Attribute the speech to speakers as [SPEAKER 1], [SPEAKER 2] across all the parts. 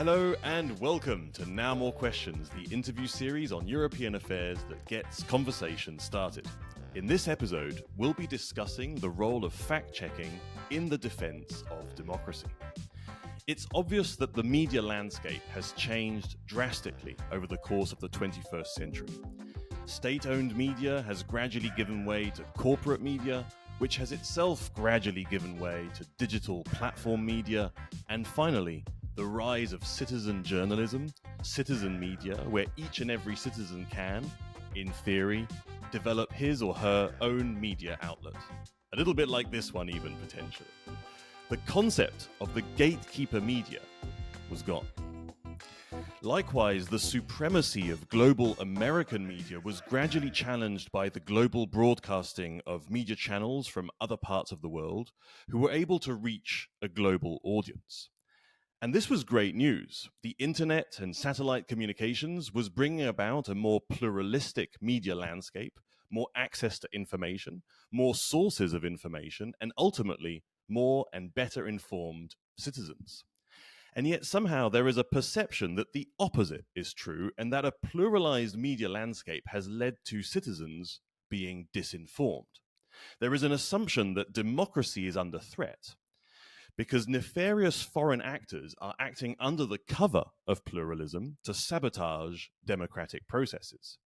[SPEAKER 1] Hello and welcome to Now More Questions, the interview series on European affairs that gets conversation started. In this episode, we'll be discussing the role of fact-checking in the defense of democracy. It's obvious that the media landscape has changed drastically over the course of the 21st century. State-owned media has gradually given way to corporate media, which has itself gradually given way to digital platform media, and finally, the rise of citizen journalism, citizen media, where each and every citizen can, in theory, develop his or her own media outlet. A little bit like this one even, potentially. The concept of the gatekeeper media was gone. Likewise, the supremacy of global American media was gradually challenged by the global broadcasting of media channels from other parts of the world who were able to reach a global audience. And this was great news. The internet and satellite communications was bringing about a more pluralistic media landscape, more access to information, more sources of information, and ultimately more and better informed citizens. And yet somehow there is a perception that the opposite is true and that a pluralized media landscape has led to citizens being disinformed. There is an assumption that democracy is under threat because nefarious foreign actors are acting under the cover of pluralism to sabotage democratic processes.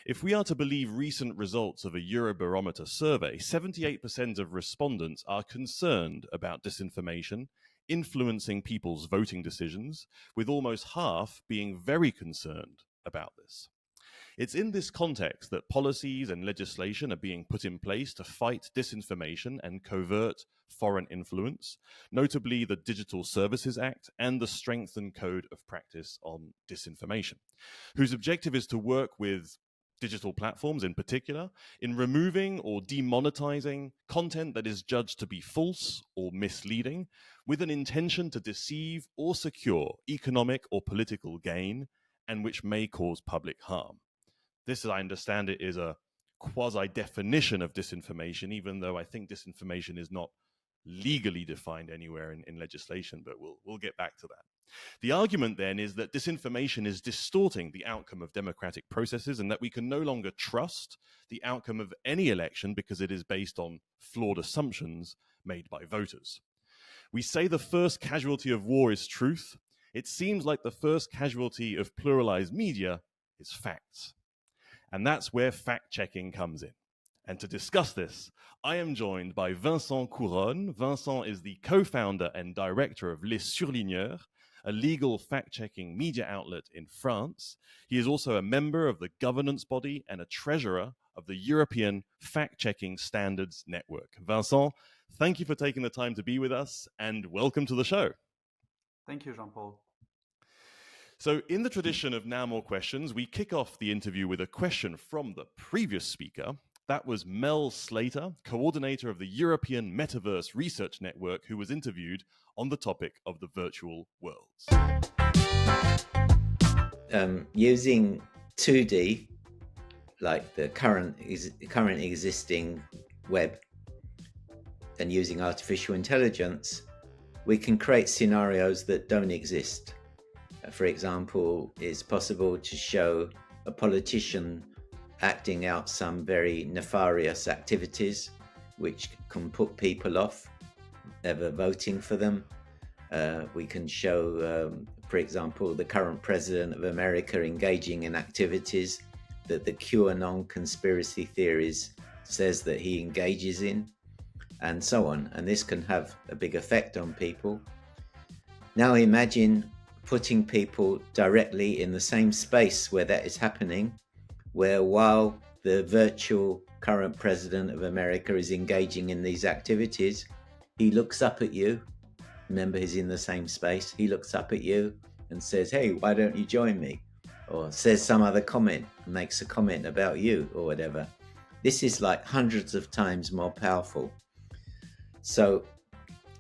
[SPEAKER 1] If we are to believe recent results of a Eurobarometer survey, 78% of respondents are concerned about disinformation influencing people's voting decisions, with almost half being very concerned about this. It's in this context that policies and legislation are being put in place to fight disinformation and covert foreign influence, notably the Digital Services Act and the Strengthened Code of Practice on Disinformation, whose objective is to work with digital platforms in particular in removing or demonetizing content that is judged to be false or misleading with an intention to deceive or secure economic or political gain and which may cause public harm. This, as I understand it, is a quasi-definition of disinformation, even though I think disinformation is not legally defined anywhere in legislation, but we'll get back to that. The argument then is that disinformation is distorting the outcome of democratic processes and that we can no longer trust the outcome of any election because it is based on flawed assumptions made by voters. We say the first casualty of war is truth. It seems like the first casualty of pluralized media is facts. And that's where fact-checking comes in. And to discuss this, I am joined by Vincent Couronne. Vincent is the co-founder and director of Les Surligneurs, a legal fact-checking media outlet in France. He is also a member of the governance body and a treasurer of the European Fact-Checking Standards Network. Vincent, thank you for taking the time to be with us and welcome to the show.
[SPEAKER 2] Thank you, Jean-Paul.
[SPEAKER 1] So in the tradition of Now More Questions, we kick off the interview with a question from the previous speaker. That was Mel Slater, coordinator of the European Metaverse Research Network, who was interviewed on the topic of the virtual worlds.
[SPEAKER 3] Using 2D, like the current existing web, and using artificial intelligence, we can create scenarios that don't exist. For example, it's possible to show a politician acting out some very nefarious activities which can put people off ever voting for them. We can show, for example, the current president of America engaging in activities that the QAnon conspiracy theories says that he engages in, and so on. And this can have a big effect on people. Now imagine putting people directly in the same space where that is happening, where while the virtual current president of America is engaging in these activities, he looks up at you. Remember, he's in the same space. He looks up at you and says, "Hey, why don't you join me?" Or says some other comment, makes a comment about you or whatever. This is like hundreds of times more powerful. So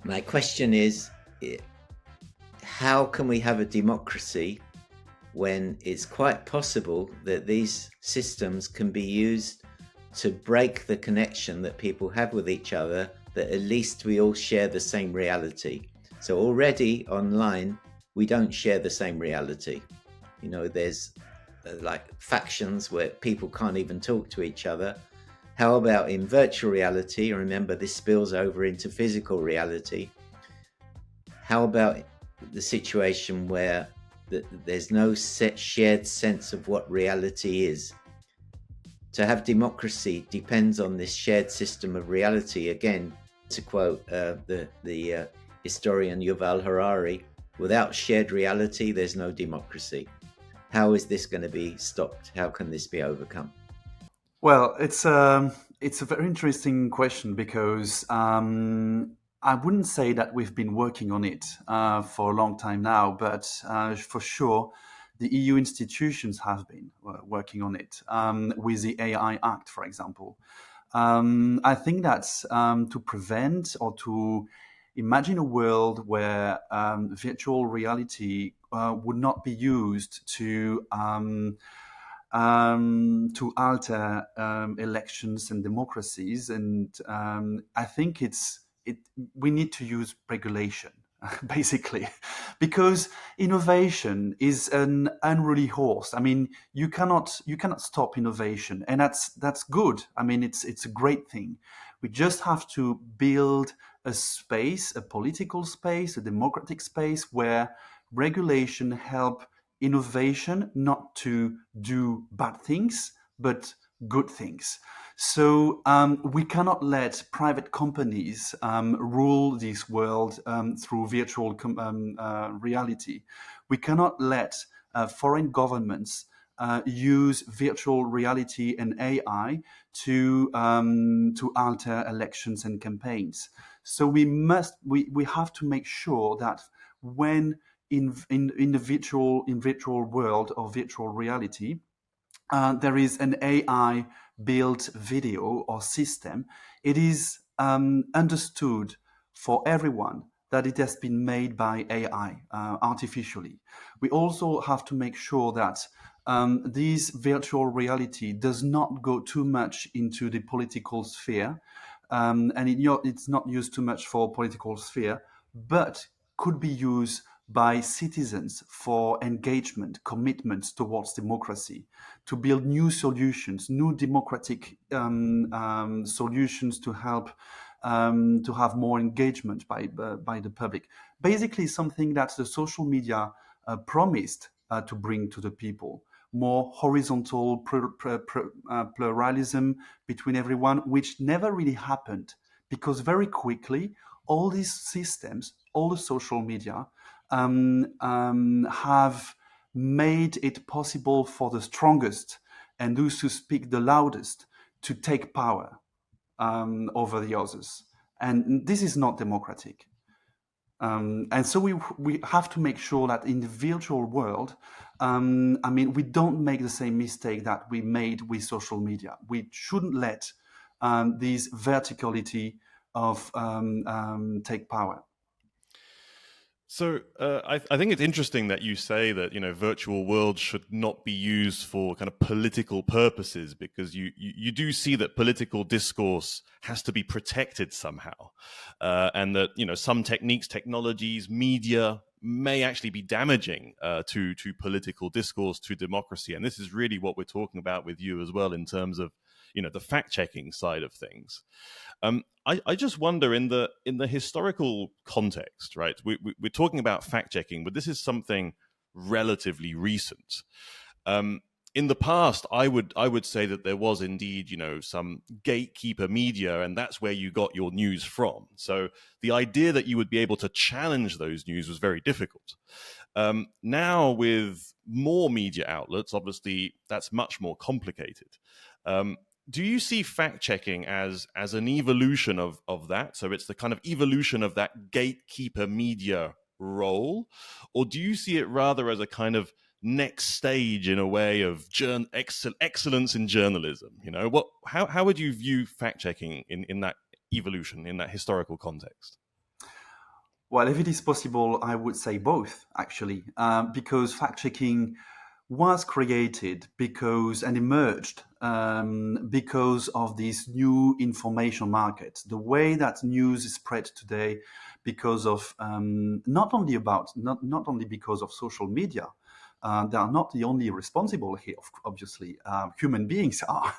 [SPEAKER 3] my question is, how can we have a democracy when it's quite possible that these systems can be used to break the connection that people have with each other, that at least we all share the same reality? So already online, we don't share the same reality. You know, there's like factions where people can't even talk to each other. How about in virtual reality? Remember, this spills over into physical reality. How about the situation where there's no shared sense of what reality is? To have democracy depends on this shared system of reality. Again, to quote the historian Yuval Harari, without shared reality, there's no democracy. How is this going to be stopped? How can this be overcome?
[SPEAKER 2] Well, it's a very interesting question because I wouldn't say that we've been working on it for a long time now, but for sure, the EU institutions have been working on it with the AI Act, for example. I think that's to prevent or to imagine a world where virtual reality would not be used to alter elections and democracies, and I think we need to use regulation basically, because innovation is an unruly horse. I mean, you cannot stop innovation, and that's good. I mean, it's a great thing. We just have to build a space, a political space, a democratic space where regulation help innovation not to do bad things, but good things. So we cannot let private companies rule this world through virtual reality. We cannot let foreign governments use virtual reality and AI to alter elections and campaigns. So we have to make sure that when in the virtual world or virtual reality, there is an AI built video or system, it is understood for everyone that it has been made by AI artificially. We also have to make sure that this virtual reality does not go too much into the political sphere, and it's not used too much for political sphere, but could be used by citizens for engagement, commitments towards democracy, to build new solutions, new democratic solutions to help to have more engagement by the public. Basically, something that the social media promised to bring to the people. More horizontal pluralism between everyone, which never really happened, because very quickly, all these systems, all the social media, have made it possible for the strongest and those who speak the loudest to take power over the others. And this is not democratic. And so we have to make sure that in the virtual world, we don't make the same mistake that we made with social media. We shouldn't let this verticality of take power.
[SPEAKER 1] So I think it's interesting that you say that virtual worlds should not be used for kind of political purposes, because you do see that political discourse has to be protected somehow, and that some techniques, technologies, media may actually be damaging to political discourse, to democracy, and this is really what we're talking about with you as well in terms of the fact-checking side of things. I just wonder, in the historical context, right? We're talking about fact-checking, but this is something relatively recent. In the past, I would say that there was indeed, some gatekeeper media, and that's where you got your news from. So the idea that you would be able to challenge those news was very difficult. Now, with more media outlets, obviously that's much more complicated. Do you see fact-checking as an evolution of that? So it's the kind of evolution of that gatekeeper media role? Or do you see it rather as a kind of next stage, in a way, of excellence in journalism? How would you view fact-checking in that evolution, in that historical context?
[SPEAKER 2] Well, if it is possible, I would say both, actually, because fact-checking was created and emerged because of this new information market. The way that news is spread today, because of not only because of social media. They are not the only responsible here, obviously. Human beings are,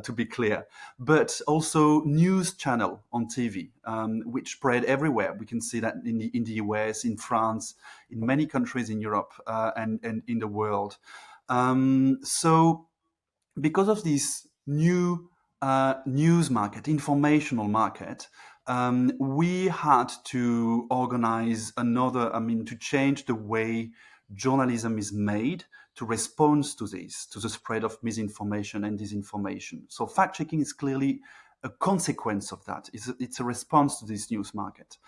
[SPEAKER 2] to be clear, but also news channel on TV, which spread everywhere. We can see that in the US, in France, in many countries in Europe, and in the world. So because of this new news market, informational market, we had to organize to change the way journalism is made to respond to the spread of misinformation and disinformation. So fact-checking is clearly a consequence of that. It's a response to this news market.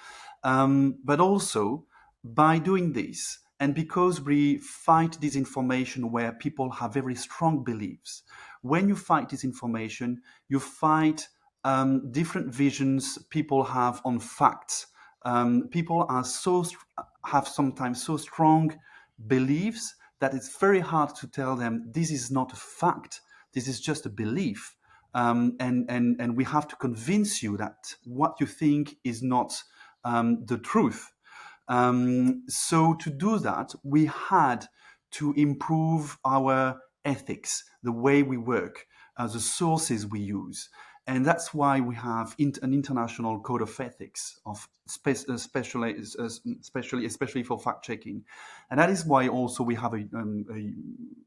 [SPEAKER 2] But also, by doing this, and because we fight disinformation where people have very strong beliefs, when you fight disinformation, you fight different visions people have on facts. People have sometimes so strong beliefs that it's very hard to tell them this is not a fact, this is just a belief. And we have to convince you that what you think is not the truth. So to do that, we had to improve our ethics, the way we work, the sources we use. And that's why we have an international code of ethics, especially for fact-checking. And that is why also we have,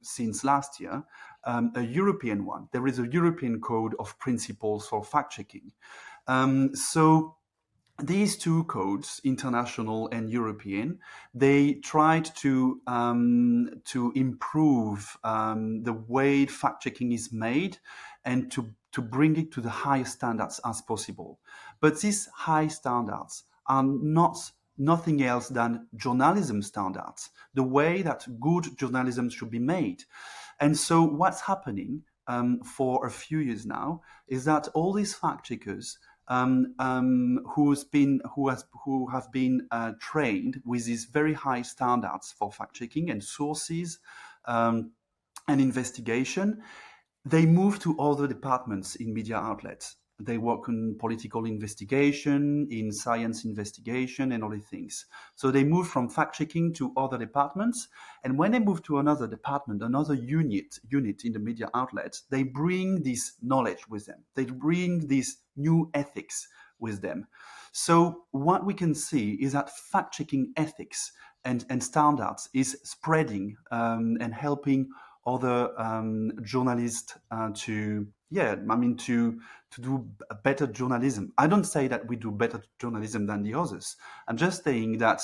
[SPEAKER 2] since last year, a European one. There is a European code of principles for fact-checking. So these two codes, international and European, they tried to improve the way fact-checking is made and to bring it to the highest standards as possible. But these high standards are nothing else than journalism standards, the way that good journalism should be made. And so what's happening for a few years now is that all these fact-checkers who have been trained with these very high standards for fact-checking and sources and investigation, they move to other departments in media outlets. They work on political investigation, in science investigation, and other things. So they move from fact-checking to other departments. And when they move to another department, another unit in the media outlet, they bring this knowledge with them. They bring this new ethics with them. So what we can see is that fact-checking ethics and standards is spreading and helping other journalists to do better journalism. I don't say that we do better journalism than the others. I'm just saying that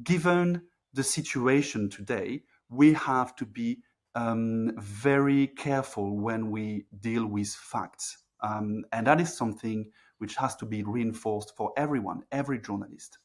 [SPEAKER 2] given the situation today, we have to be very careful when we deal with facts. And that is something which has to be reinforced for everyone, every journalist.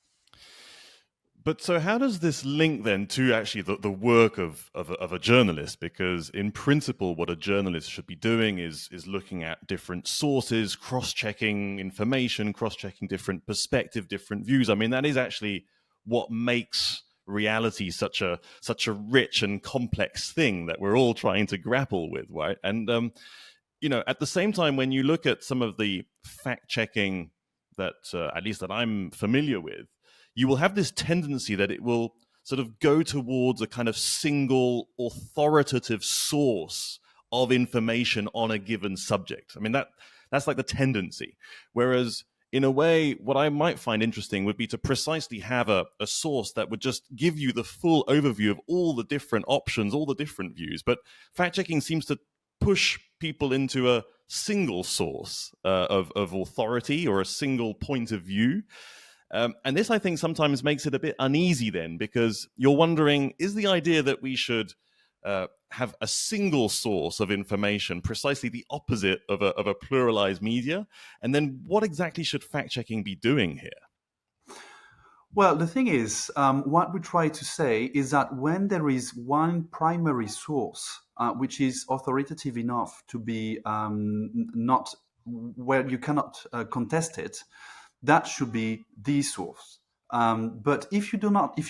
[SPEAKER 1] But so how does this link then to actually the work of a journalist? Because in principle, what a journalist should be doing is looking at different sources, cross-checking information, cross-checking different perspective, different views. I mean, that is actually what makes reality such a rich and complex thing that we're all trying to grapple with, right? And at the same time, when you look at some of the fact-checking that at least that I'm familiar with, you will have this tendency that it will sort of go towards a kind of single authoritative source of information on a given subject. I mean, that's like the tendency. Whereas in a way, what I might find interesting would be to precisely have a source that would just give you the full overview of all the different options, all the different views. But fact-checking seems to push people into a single source of authority or a single point of view. And this, I think, sometimes makes it a bit uneasy then, because you're wondering, is the idea that we should have a single source of information precisely the opposite of a pluralized media? And then what exactly should fact-checking be doing here?
[SPEAKER 2] Well, the thing is, what we try to say is that when there is one primary source which is authoritative enough to be not where you cannot contest it, that should be the source. But if you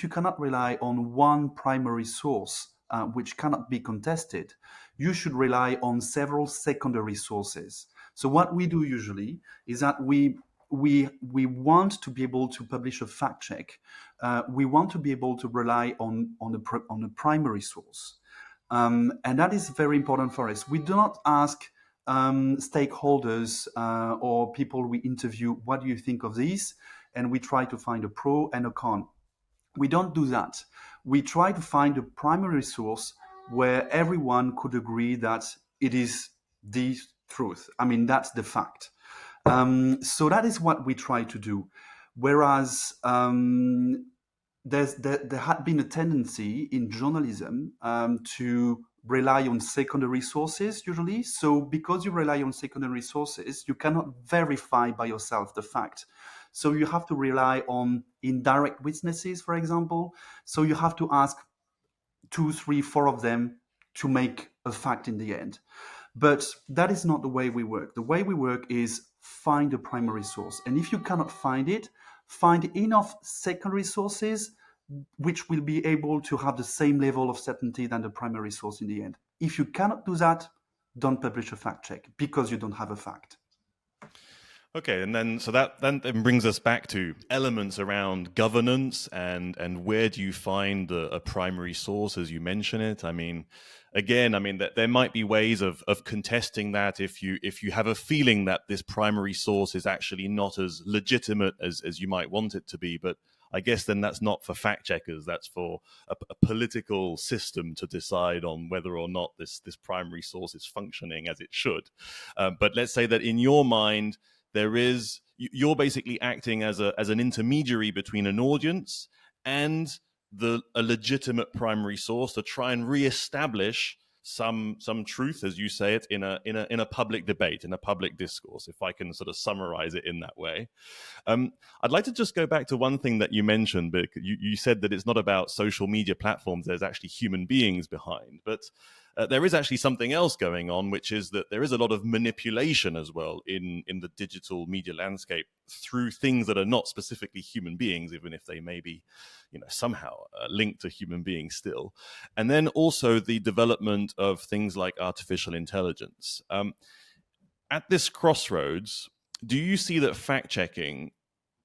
[SPEAKER 2] cannot rely on one primary source which cannot be contested, you should rely on several secondary sources. So what we do usually is that we we want to be able to publish a fact check. We want to be able to rely on a primary source, and that is very important for us. We do not ask stakeholders or people we interview, what do you think of this? And we try to find a pro and a con. We don't do that. We try to find a primary source where everyone could agree that it is the truth. I mean, that's the fact. So that is what we try to do. Whereas there had been a tendency in journalism to rely on secondary sources usually. So because you rely on secondary sources, you cannot verify by yourself the fact. So you have to rely on indirect witnesses, for example. So you have to ask 2, 3, 4 of them to make a fact in the end. But that is not the way we work. The way we work is find a primary source. And if you cannot find it, find enough secondary sources which will be able to have the same level of certainty than the primary source in the end. If you cannot do that, don't publish a fact check because you don't have a fact.
[SPEAKER 1] Okay, and then so that then brings us back to elements around governance and where do you find a primary source as you mention it? I mean, again, there might be ways of contesting that if you have a feeling that this primary source is actually not as legitimate as you might want it to be, but I guess then that's not for fact checkers. That's for a political system to decide on whether or not this primary source is functioning as it should. But let's say that in your mind, you're basically acting as an intermediary between an audience and a legitimate primary source to try and reestablish some truth, as you say it, in a public debate, in a public discourse, if I can sort of summarize it in that way. I'd like to just go back to one thing that you mentioned, but you said that it's not about social media platforms, there's actually human beings behind. But there is actually something else going on, which is that there is a lot of manipulation as well in the digital media landscape through things that are not specifically human beings, even if they may be, somehow linked to human beings still. And then also the development of things like artificial intelligence. At this crossroads, do you see that fact-checking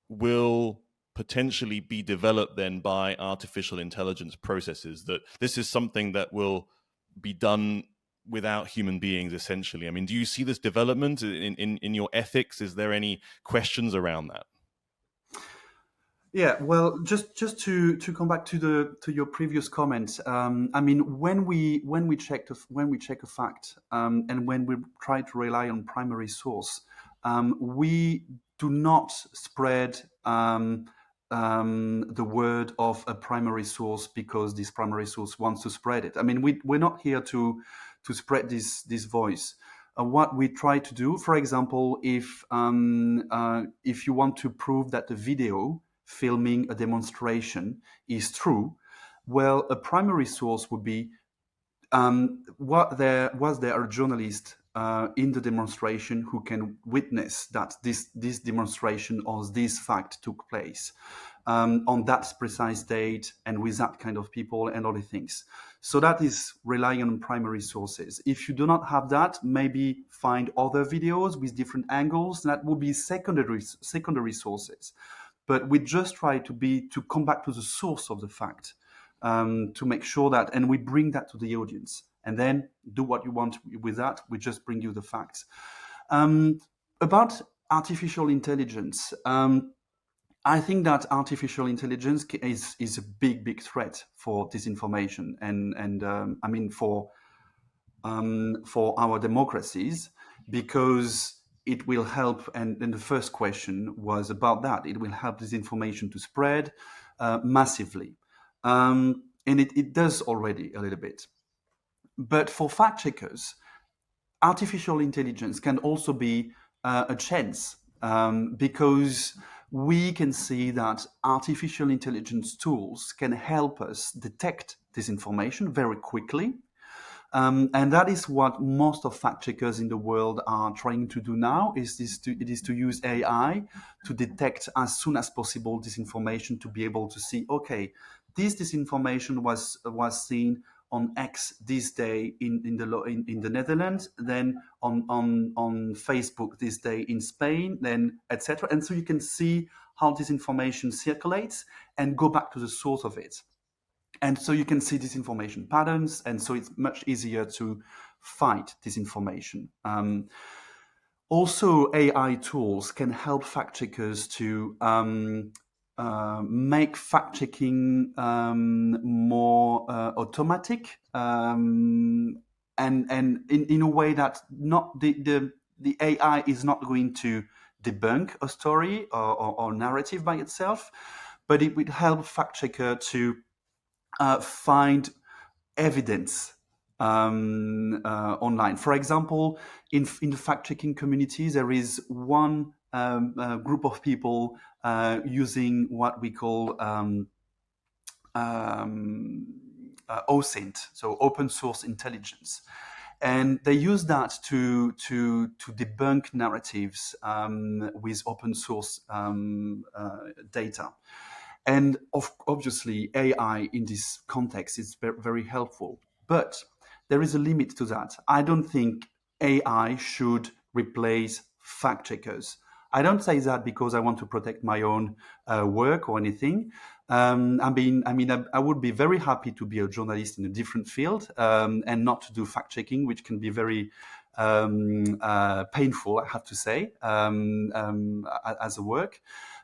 [SPEAKER 1] will potentially be developed then by artificial intelligence processes, that this is something that will be done without human beings, essentially? I mean, do you see this development in your ethics? Is there any questions around that?
[SPEAKER 2] Yeah, well, just to come back to your previous comment, when we check a fact and when we try to rely on primary source, we do not spread the word of a primary source because this primary source wants to spread it. I mean, we're not here to spread this voice. What we try to do, for example, if you want to prove that the video filming a demonstration is true, well, a primary source would be was there a journalist in the demonstration who can witness that this demonstration or this fact took place on that precise date and with that kind of people and other things. So that is relying on primary sources. If you do not have that, maybe find other videos with different angles. That will be secondary sources. But we just try to come back to the source of the fact, to make sure that, and we bring that to the audience, and then do what you want with that. We just bring you the facts. About artificial intelligence, I think that artificial intelligence is a big threat for disinformation, and for our democracies, because it will help, and the first question was about that. It will help disinformation to spread massively. And it does already a little bit. But for fact checkers, artificial intelligence can also be a chance, because we can see that artificial intelligence tools can help us detect disinformation very quickly. And that is what most of fact checkers in the world are trying to do now, it is to use AI to detect as soon as possible disinformation, to be able to see, okay, this disinformation was seen on X this day in the Netherlands, then on Facebook this day in Spain, then etc. And so you can see how this information circulates and go back to the source of it. And so you can see disinformation patterns, and so it's much easier to fight disinformation. Also, AI tools can help fact checkers to make fact checking more automatic, and in a way that not the AI is not going to debunk a story or narrative by itself, but it would help fact checker to find evidence online. For example, in the fact-checking communities, there is one group of people using what we call OSINT, so open source intelligence. And they use that to debunk narratives with open source data. And obviously, AI in this context is very helpful. But there is a limit to that. I don't think AI should replace fact checkers. I don't say that because I want to protect my own work or anything. I would be very happy to be a journalist in a different field and not to do fact checking, which can be very painful, I have to say, as a work.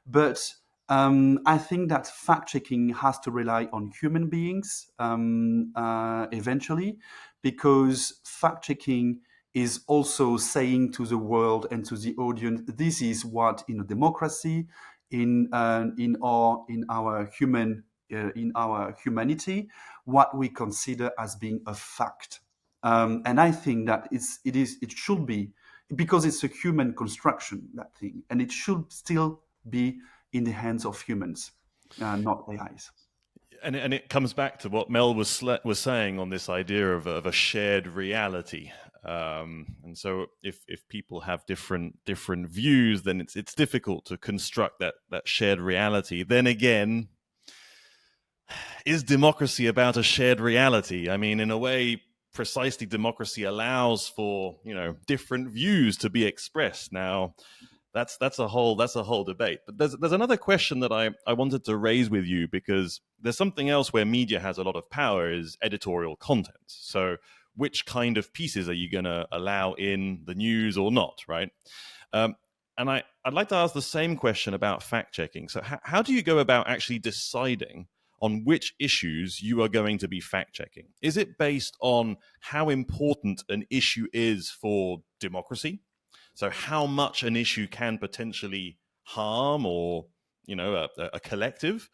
[SPEAKER 2] But I think that fact-checking has to rely on human beings eventually, because fact-checking is also saying to the world and to the audience, this is what in a democracy, in our humanity, what we consider as being a fact. And I think that it should be, because it's a human construction, that thing, and it should still be in the hands of humans, not AIs.
[SPEAKER 1] And it comes back to what Mel was saying on this idea of a shared reality. And so if people have different views, then it's difficult to construct that shared reality. Then again, is democracy about a shared reality? I mean, in a way, precisely democracy allows for different views to be expressed. Now, that's a whole debate. But there's another question that I wanted to raise with you, because there's something else where media has a lot of power, is editorial content. So which kind of pieces are you going to allow in the news or not, right? And I'd like to ask the same question about fact checking. So how do you go about actually deciding on which issues you are going to be fact checking? Is it based on how important an issue is for democracy? So how much an issue can potentially harm or, a collective?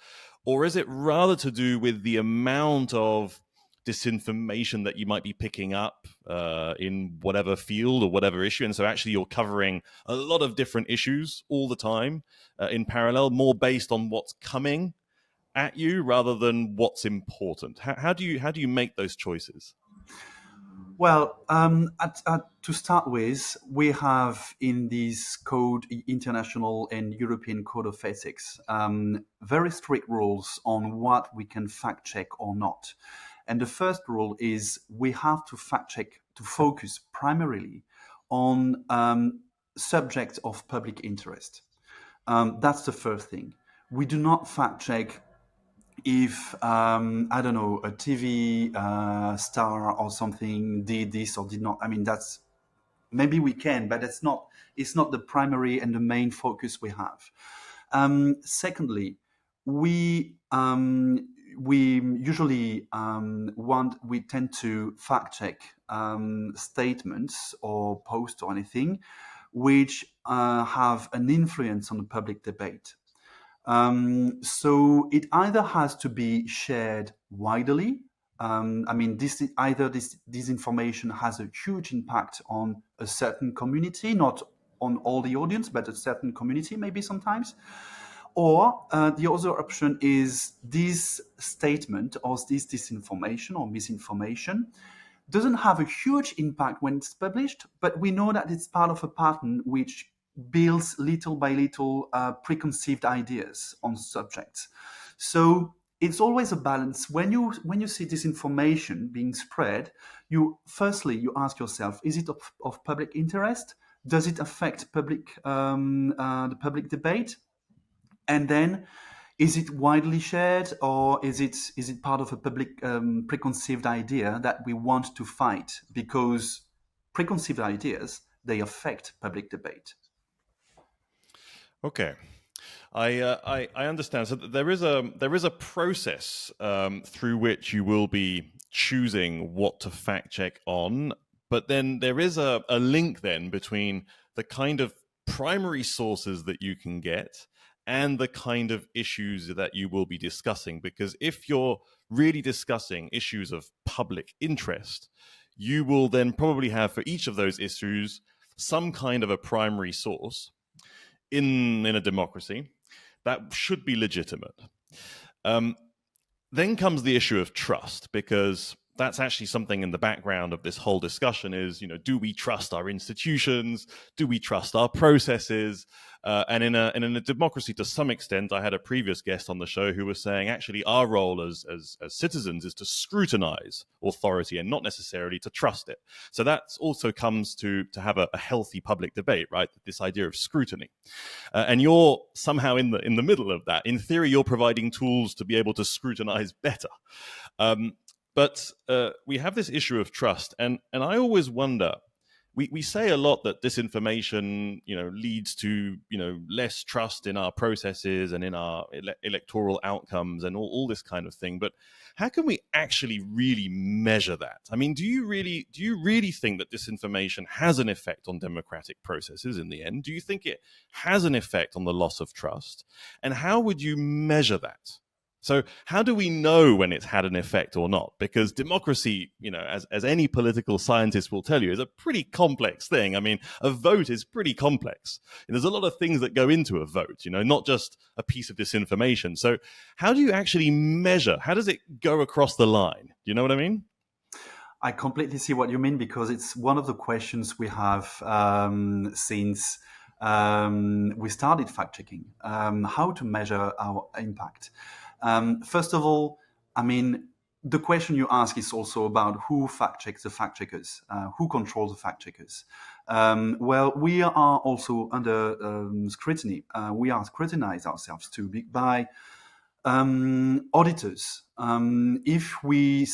[SPEAKER 1] Or is it rather to do with the amount of disinformation that you might be picking up in whatever field or whatever issue? And so actually you're covering a lot of different issues all the time in parallel, more based on what's coming at you rather than what's important. How do you make those choices?
[SPEAKER 2] Well, to start with, we have in this code, international and European code of ethics, very strict rules on what we can fact check or not. And the first rule is we have to fact check, to focus primarily on subjects of public interest. That's the first thing. We do not fact check if I don't know, a TV star or something did this or did not. I mean, that's, maybe we can, but it's not the primary and the main focus we have. Secondly, we usually we tend to fact check statements or posts or anything which have an influence on the public debate. So it either has to be shared widely. This information has a huge impact on a certain community, not on all the audience, but a certain community maybe sometimes. Or the other option is this statement or this disinformation or misinformation doesn't have a huge impact when it's published, but we know that it's part of a pattern which builds little by little preconceived ideas on subjects. So it's always a balance. When you see this information being spread, you ask yourself, is it of public interest? Does it affect the public debate? And then, is it widely shared, or is it part of a public preconceived idea that we want to fight? Because preconceived ideas, they affect public debate.
[SPEAKER 1] Okay. I understand. So there is a process through which you will be choosing what to fact check on, but then there is a link then between the kind of primary sources that you can get and the kind of issues that you will be discussing. Because if you're really discussing issues of public interest, you will then probably have for each of those issues some kind of a primary source in a democracy that should be legitimate. Then comes the issue of trust, because that's actually something in the background of this whole discussion is, do we trust our institutions? Do we trust our processes? And in a democracy, to some extent, I had a previous guest on the show who was saying actually our role as citizens is to scrutinize authority and not necessarily to trust it. So that also comes to have a healthy public debate, right? This idea of scrutiny. And you're somehow in the middle of that. In theory, you're providing tools to be able to scrutinize better. But we have this issue of trust, and I always wonder. We say a lot that disinformation, leads to less trust in our processes and in our electoral outcomes and all this kind of thing. But how can we actually really measure that? I mean, do you really think that disinformation has an effect on democratic processes in the end? Do you think it has an effect on the loss of trust? And how would you measure that? So how do we know when it's had an effect or not? Because democracy, as any political scientist will tell you, is a pretty complex thing. I mean, a vote is pretty complex. And there's a lot of things that go into a vote, not just a piece of disinformation. So how do you actually measure? How does it go across the line? Do you know what I mean?
[SPEAKER 2] I completely see what you mean, because it's one of the questions we have since we started fact-checking, how to measure our impact. First of all, I mean, the question you ask is also about who fact-checks the fact-checkers, who controls the fact-checkers. Well, we are also under scrutiny. We are scrutinized ourselves too by auditors. If we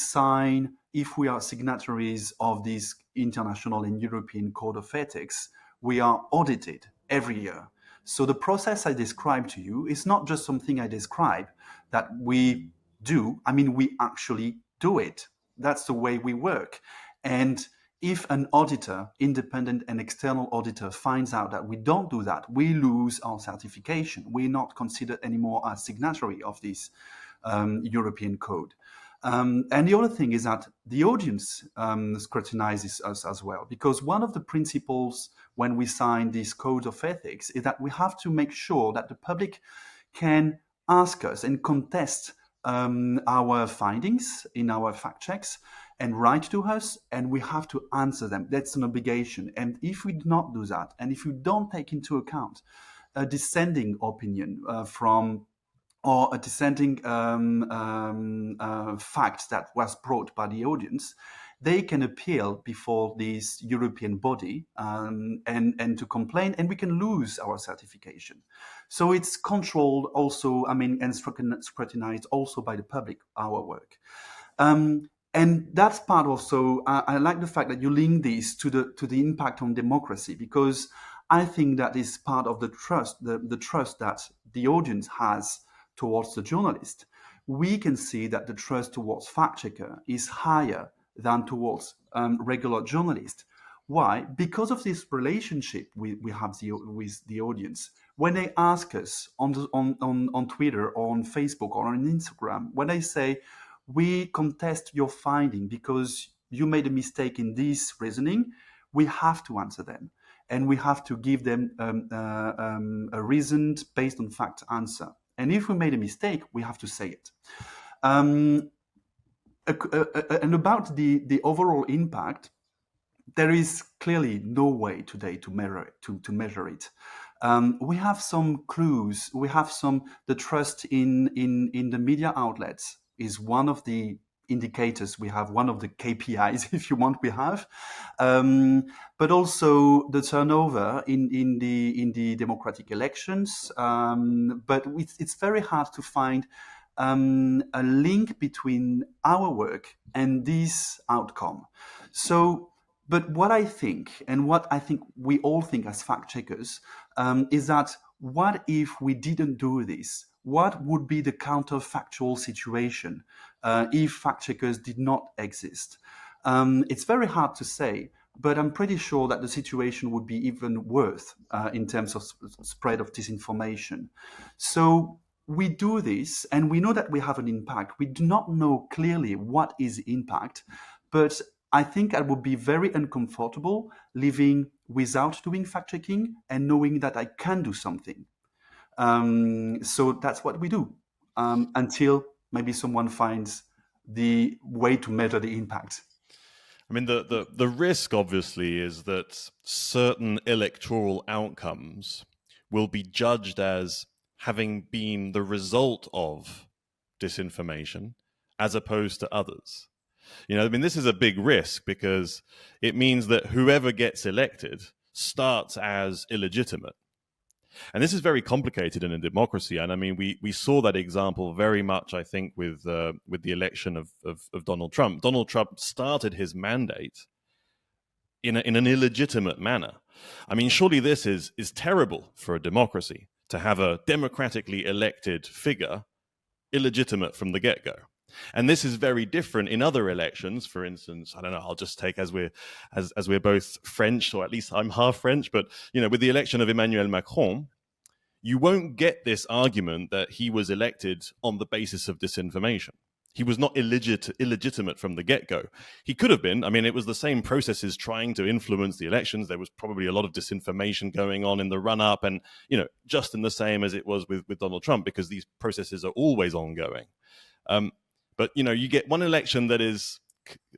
[SPEAKER 2] are signatories of this international and European Code of Ethics, we are audited every year. So the process I described to you is not just something I describe that we do. I mean, we actually do it. That's the way we work. And if an auditor, independent and external auditor, finds out that we don't do that, we lose our certification. We're not considered anymore as signatory of this European code. And the other thing is that the audience scrutinizes us as well, because one of the principles when we sign this code of ethics is that we have to make sure that the public can ask us and contest our findings in our fact checks and write to us, and we have to answer them. That's an obligation. And if we do not do that, and if we don't take into account a dissenting opinion or a dissenting fact that was brought by the audience, they can appeal before this European body and to complain, and we can lose our certification. So it's controlled also, and scrutinized also by the public, our work. And that's part also, I like the fact that you link this to the impact on democracy, because I think that is part of the trust, the trust that the audience has towards the journalist. We can see that the trust towards fact-checker is higher than towards regular journalists. Why? Because of this relationship we have with the audience. When they ask us on Twitter or on Facebook or on Instagram, when they say, we contest your finding because you made a mistake in this reasoning, we have to answer them. And we have to give them a reasoned, based on fact answer. And if we made a mistake, we have to say it. And about the overall impact, there is clearly no way today to measure it. We have some clues. We have the trust in the media outlets is one of the indicators. We have one of the KPIs, if you want. We have, but also the turnover in the democratic elections. But it's very hard to find a link between our work and this outcome. So, but what I think, and what I think we all think as fact checkers, is that what if we didn't do this? What would be the counterfactual situation if fact checkers did not exist? It's very hard to say, but I'm pretty sure that the situation would be even worse in terms of spread of disinformation. So we do this, and we know that we have an impact. We do not know clearly what is the impact, but I think I would be very uncomfortable living without doing fact checking and knowing that I can do something. So that's what we do until maybe someone finds the way to measure the impact.
[SPEAKER 1] I mean, the risk, obviously, is that certain electoral outcomes will be judged as having been the result of disinformation as opposed to others. You know, I mean, this is a big risk because it means that whoever gets elected starts as illegitimate. And this is very complicated in a democracy. And I mean, we saw that example very much, I think, with the election of Donald Trump. Donald Trump started his mandate in an illegitimate manner. I mean, surely this is terrible for a democracy to have a democratically elected figure illegitimate from the get-go. And this is very different in other elections. For instance, I don't know, I'll just take as we're both French, or at least I'm half French, but you know, with the election of Emmanuel Macron, you won't get this argument that he was elected on the basis of disinformation. He was not illegitimate from the get-go. He could have been. I mean, it was the same processes trying to influence the elections. There was probably a lot of disinformation going on in the run-up, and you know, just in the same as it was with Donald Trump, because these processes are always ongoing. But, you know, you get one election that is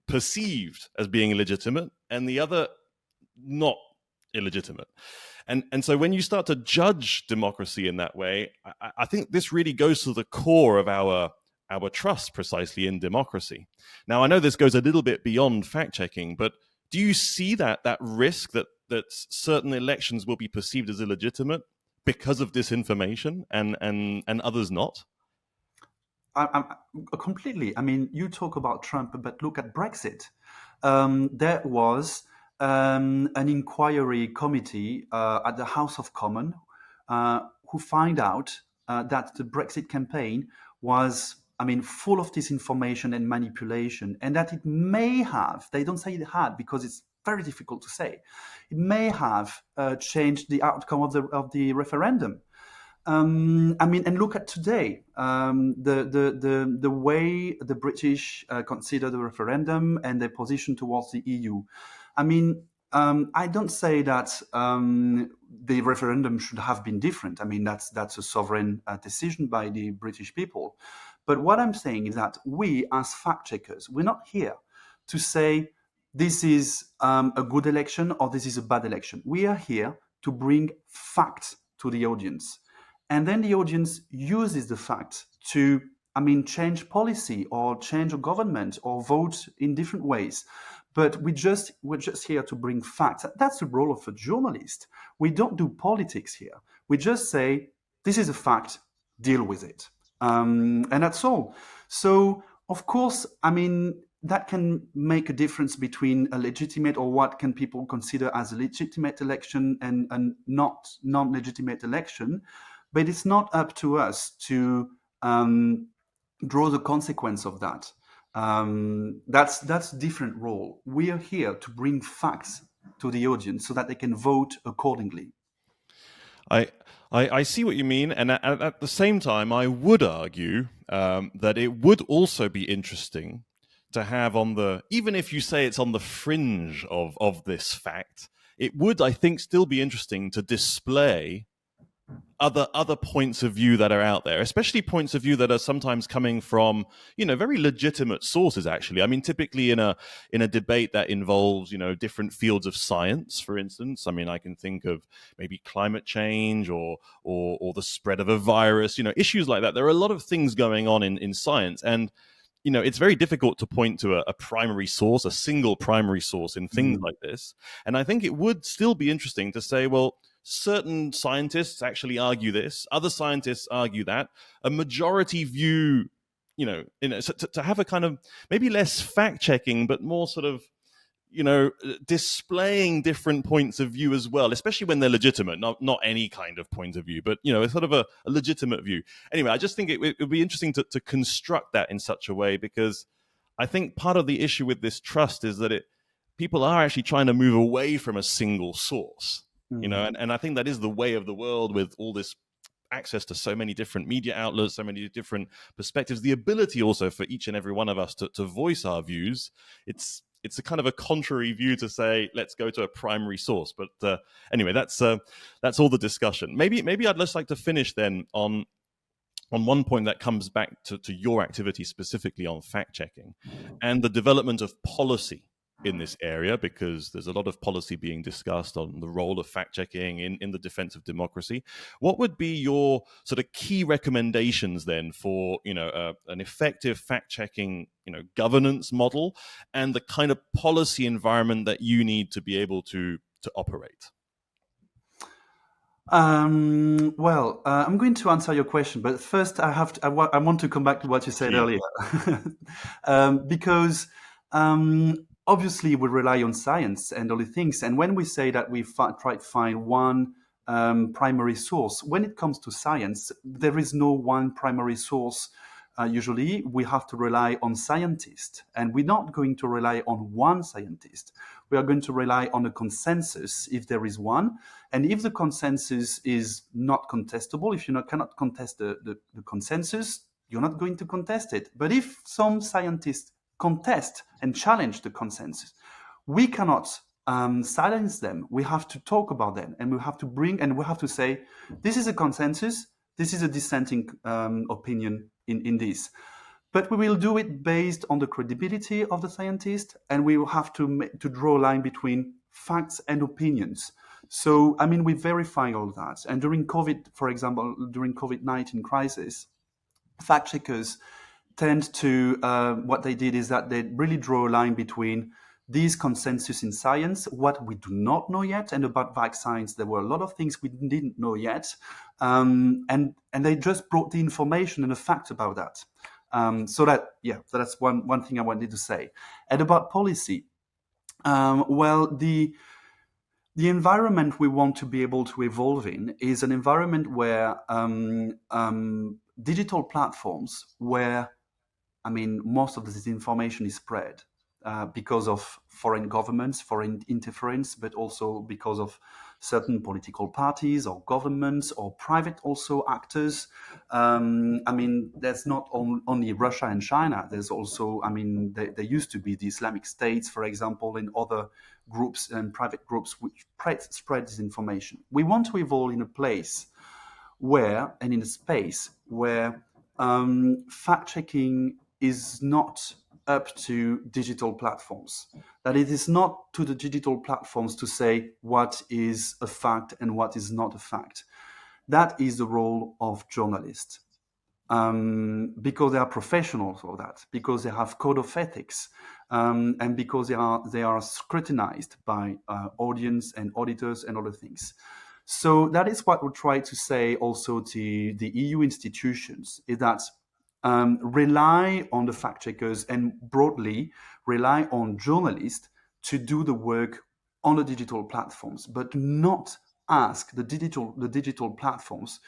[SPEAKER 1] perceived as being illegitimate and the other not illegitimate. And so when you start to judge democracy in that way, I think this really goes to the core of our trust precisely in democracy. Now, I know this goes a little bit beyond fact-checking, but do you see that risk that certain elections will be perceived as illegitimate because of disinformation and others not?
[SPEAKER 2] I'm completely. I mean, you talk about Trump, but look at Brexit. There was an inquiry committee at the House of Commons who find out that the Brexit campaign was, I mean, full of disinformation and manipulation, and that it may have, they don't say it had because it's very difficult to say, it may have changed the outcome of the referendum. I mean, and look at today, the way the British consider the referendum and their position towards the EU. I mean, I don't say that the referendum should have been different. I mean, that's a sovereign decision by the British people. But what I'm saying is that we, as fact checkers, we're not here to say this is a good election or this is a bad election. We are here to bring facts to the audience. And then the audience uses the fact to, I mean, change policy or change a government or vote in different ways. But we're just here to bring facts. That's the role of a journalist. We don't do politics here. We just say, this is a fact, deal with it. And that's all. So, of course, I mean, that can make a difference between a legitimate or what can people consider as a legitimate election and not non-legitimate election. But it's not up to us to draw the consequence of that. That's a different role. We are here to bring facts to the audience so that they can vote accordingly.
[SPEAKER 1] I see what you mean, and at the same time, I would argue that it would also be interesting to have even if you say it's on the fringe of this fact, it would, I think, still be interesting to display other points of view that are out there, especially points of view that are sometimes coming from, very legitimate sources, actually. I mean, typically in a debate that involves, different fields of science, for instance. I mean, I can think of maybe climate change or the spread of a virus, issues like that. There are a lot of things going on in science, and it's very difficult to point to a primary source, a single primary source in things like this. And I think it would still be interesting to say, well, certain scientists actually argue this, other scientists argue that, a majority view, so to have a kind of maybe less fact checking, but more sort of, displaying different points of view as well, especially when they're legitimate, not any kind of point of view, but, sort of a legitimate view. Anyway, I just think it would be interesting to construct that in such a way, because I think part of the issue with this trust is that people are actually trying to move away from a single source, and I think that is the way of the world with all this access to so many different media outlets, so many different perspectives, the ability also for each and every one of us to voice our views. It's a kind of a contrary view to say, let's go to a primary source. But anyway, that's all the discussion. Maybe I'd just like to finish then on one point that comes back to your activity specifically on fact checking and the development of policy in this area, because there's a lot of policy being discussed on the role of fact checking in the defense of democracy. What would be your sort of key recommendations then for an effective fact checking governance model and the kind of policy environment that you need to be able to operate?
[SPEAKER 2] Well, I'm going to answer your question, but first I want to come back to what you said earlier, because obviously we rely on science and all the things. And when we say that we try to find one primary source, when it comes to science, there is no one primary source. Usually we have to rely on scientists, and we're not going to rely on one scientist. We are going to rely on a consensus if there is one. And if the consensus is not contestable, if you cannot contest the consensus, you're not going to contest it. But if some scientists contest and challenge the consensus, we cannot silence them. We have to talk about them, and we have to say, this is a consensus, this is a dissenting opinion in this. But we will do it based on the credibility of the scientist, and we will have to draw a line between facts and opinions. So, I mean, we verify all that. And during COVID, for example, during COVID-19 crisis, fact checkers tend to, what they did is that they really draw a line between these consensus in science, what we do not know yet, and about vaccines, there were a lot of things we didn't know yet, and they just brought the information and the facts about that. So that's one thing I wanted to say. And about policy, well, the environment we want to be able to evolve in is an environment where digital platforms, where most of this information is spread because of foreign governments, foreign interference, but also because of certain political parties or governments or private also actors. There's not only Russia and China. There's also, there used to be the Islamic States, for example, and other groups and private groups which spread this information. We want to evolve in a place where, and in a space where fact-checking is not up to digital platforms, that it is not to the digital platforms to say what is a fact and what is not a fact. That is the role of journalists, because they are professionals for that, because they have code of ethics, and because they are scrutinized by audience and auditors and other things. So that is what we try to say also to the EU institutions, is that rely on the fact checkers and broadly rely on journalists to do the work on the digital platforms, but not ask the digital platforms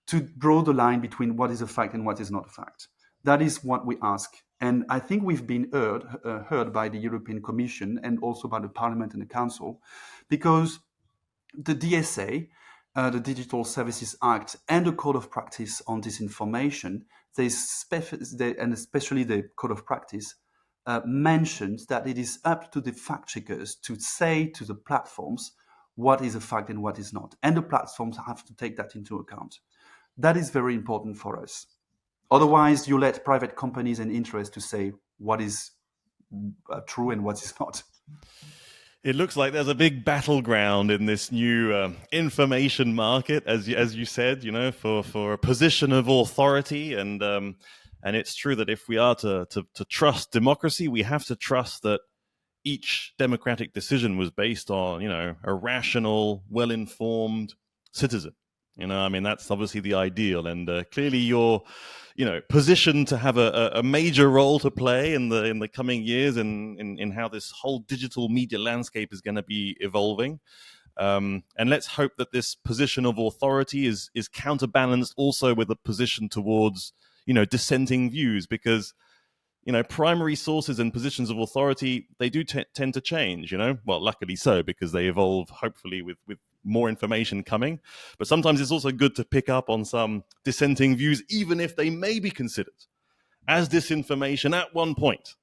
[SPEAKER 2] to draw the line between what is a fact and what is not a fact. That is what we ask. And I think we've been heard by the European Commission and also by the Parliament and the Council, because the DSA, the Digital Services Act, and the Code of Practice on Disinformation, and especially the Code of Practice, mentions that it is up to the fact checkers to say to the platforms what is a fact and what is not. And the platforms have to take that into account. That is very important for us. Otherwise, you let private companies and interests to say what is true and what is not.
[SPEAKER 1] It looks like there's a big battleground in this new information market, as you said, for a position of authority. And it's true that if we are to trust democracy, we have to trust that each democratic decision was based on, a rational, well-informed citizen. That's obviously the ideal. And clearly you're, positioned to have a major role to play in the coming years in how this whole digital media landscape is going to be evolving. And let's hope that this position of authority is counterbalanced also with a position towards, dissenting views, because primary sources and positions of authority, they do tend to change, well, luckily so, because they evolve hopefully with more information coming. But sometimes it's also good to pick up on some dissenting views, even if they may be considered as disinformation at one point.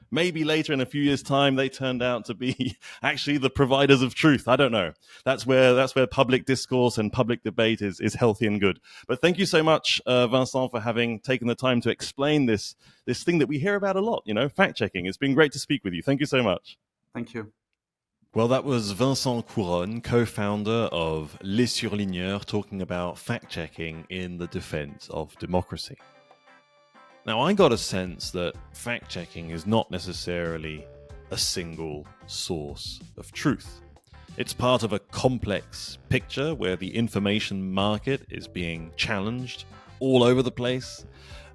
[SPEAKER 1] Maybe later in a few years' time, they turned out to be actually the providers of truth. I don't know. That's where public discourse and public debate is healthy and good. But thank you so much, Vincent, for having taken the time to explain this thing that we hear about a lot, fact-checking. It's been great to speak with you. Thank you so much.
[SPEAKER 2] Thank you.
[SPEAKER 1] Well, that was Vincent Couronne, co-founder of Les Surligneurs, talking about fact-checking in the defense of democracy. Now, I got a sense that fact-checking is not necessarily a single source of truth. It's part of a complex picture where the information market is being challenged all over the place.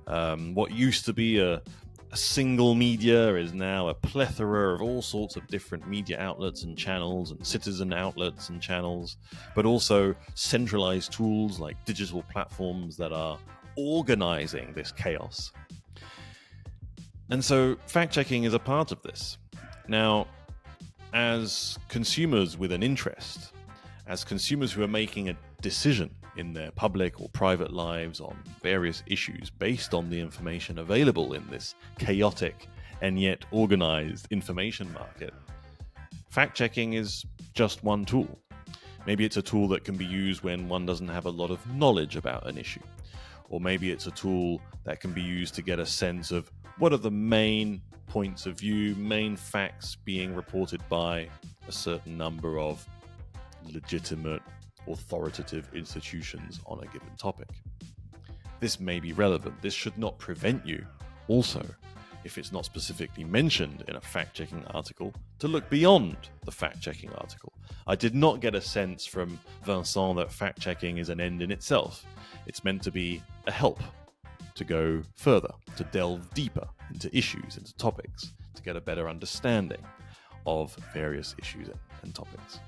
[SPEAKER 1] What used to be a single media is now a plethora of all sorts of different media outlets and channels and citizen outlets and channels, but also centralized tools like digital platforms that are organizing this chaos. And so fact-checking is a part of this. Now, as consumers with an interest, as consumers who are making a decision in their public or private lives on various issues based on the information available in this chaotic and yet organized information market, fact-checking is just one tool. Maybe it's a tool that can be used when one doesn't have a lot of knowledge about an issue. Or maybe it's a tool that can be used to get a sense of what are the main points of view, main facts being reported by a certain number of legitimate, authoritative institutions on a given topic. This may be relevant. This should not prevent you, also, if it's not specifically mentioned in a fact-checking article, to look beyond the fact-checking article. I did not get a sense from Vincent that fact-checking is an end in itself. It's meant to be a help to go further, to delve deeper into issues, into topics, to get a better understanding of various issues and topics.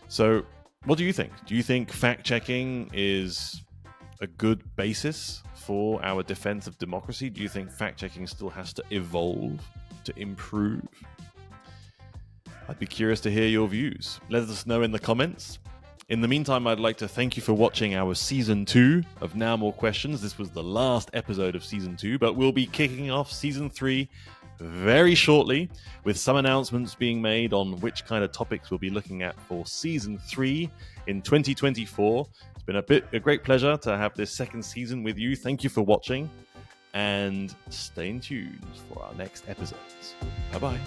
[SPEAKER 1] So, what do you think? Do you think fact-checking is a good basis for our defense of democracy? Do you think fact-checking still has to evolve, to improve? I'd be curious to hear your views. Let us know in the comments. In the meantime, I'd like to thank you for watching our Season 2 of Now More Questions. This was the last episode of Season 2, but we'll be kicking off Season 3 very shortly, with some announcements being made on which kind of topics we'll be looking at for Season 3 in 2024. It's been a great pleasure to have this second season with you. Thank you for watching, and stay tuned for our next episodes. Bye-bye.